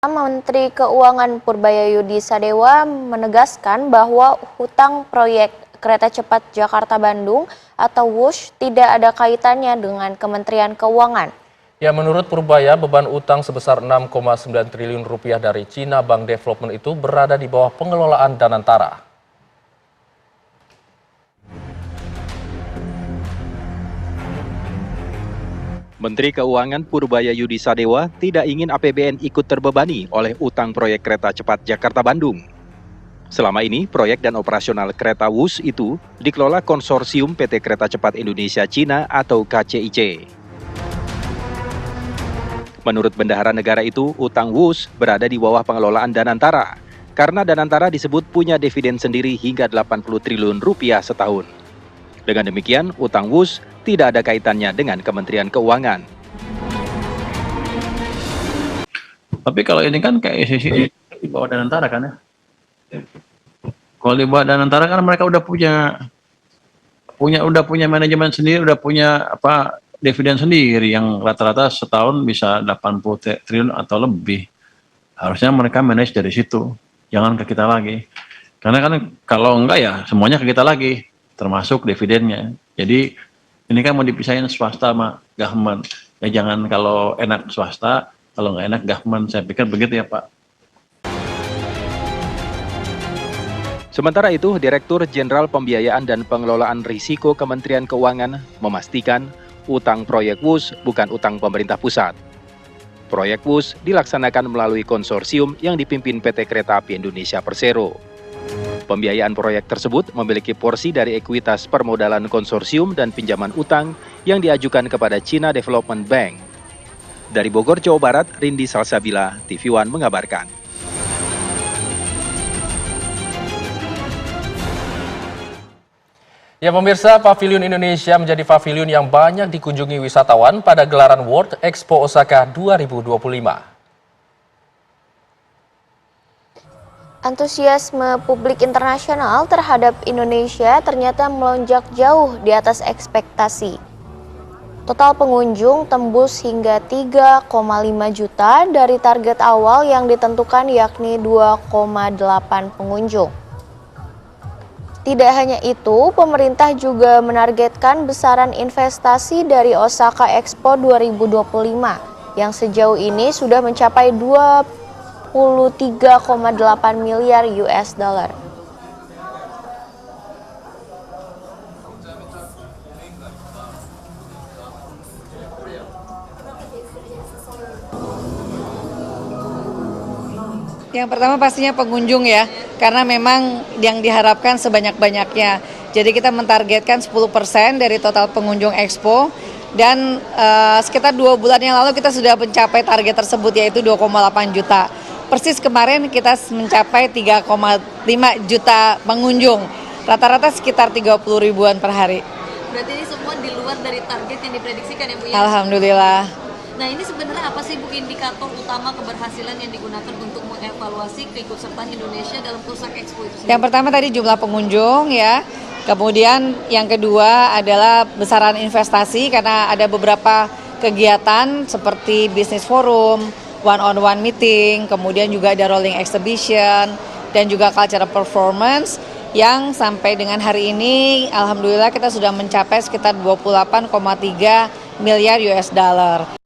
Menteri Keuangan Purbayayudi Sadewa menegaskan bahwa hutang proyek kereta cepat Jakarta-Bandung atau WUSH tidak ada kaitannya dengan Kementerian Keuangan. Ya, menurut Purbaya, beban utang sebesar 6,9 triliun rupiah dari China Bank Development itu berada di bawah pengelolaan Danantara. Menteri Keuangan Purbayayudi Sadewa tidak ingin APBN ikut terbebani oleh utang proyek kereta cepat Jakarta-Bandung. Selama ini, proyek dan operasional kereta WUSH itu dikelola konsorsium PT Kereta Cepat Indonesia Cina atau KCIC. Menurut bendahara negara itu, utang WUSH berada di bawah pengelolaan Danantara, karena Danantara disebut punya dividen sendiri hingga 80 triliun rupiah setahun. Dengan demikian, utang WUSH tidak ada kaitannya dengan Kementerian Keuangan. Tapi kalau ini kan kayak ICC di bawah Danantara kan ya. Kalau di bawah Danantara kan mereka udah punya manajemen sendiri, udah punya dividen sendiri yang rata-rata setahun bisa 80 triliun atau lebih. Harusnya mereka manage dari situ, jangan ke kita lagi. Karena kan kalau enggak ya semuanya ke kita lagi, termasuk dividennya. Jadi ini kan mau dipisahin swasta sama government. Ya jangan kalau enak swasta, kalau nggak enak government. Saya pikir begitu ya Pak. Sementara itu, Direktur Jenderal Pembiayaan dan Pengelolaan Risiko Kementerian Keuangan memastikan utang proyek WUSH bukan utang pemerintah pusat. Proyek WUSH dilaksanakan melalui konsorsium yang dipimpin PT Kereta Api Indonesia Persero. Pembiayaan proyek tersebut memiliki porsi dari ekuitas permodalan konsorsium dan pinjaman utang yang diajukan kepada China Development Bank. Dari Bogor, Jawa Barat, Rindi Salsabila, TV One mengabarkan. Ya pemirsa, Pavilion Indonesia menjadi pavilion yang banyak dikunjungi wisatawan pada gelaran World Expo Osaka 2025. Antusiasme publik internasional terhadap Indonesia ternyata melonjak jauh di atas ekspektasi. Total pengunjung tembus hingga 3,5 juta dari target awal yang ditentukan yakni 2,8 pengunjung. Tidak hanya itu, pemerintah juga menargetkan besaran investasi dari Osaka Expo 2025 yang sejauh ini sudah mencapai 23,8 miliar US dollar. Yang pertama pastinya pengunjung ya, karena memang yang diharapkan sebanyak-banyaknya. Jadi kita mentargetkan 10% dari total pengunjung Expo dan sekitar 2 bulan yang lalu kita sudah mencapai target tersebut yaitu 2,8 juta. Persis kemarin kita mencapai 3,5 juta pengunjung, rata-rata sekitar 30 ribuan per hari. Berarti ini semua di luar dari target yang diprediksikan ya Bu ya? Alhamdulillah. Nah ini sebenarnya apa sih Bu indikator utama keberhasilan yang digunakan untuk mengevaluasi keikutsertaan Indonesia dalam Osaka Expo itu sendiri? Yang pertama tadi jumlah pengunjung ya, kemudian yang kedua adalah besaran investasi karena ada beberapa kegiatan seperti business forum, one-on-one meeting, kemudian juga ada rolling exhibition, dan juga cultural performance yang sampai dengan hari ini alhamdulillah kita sudah mencapai sekitar 28,3 miliar US dollar.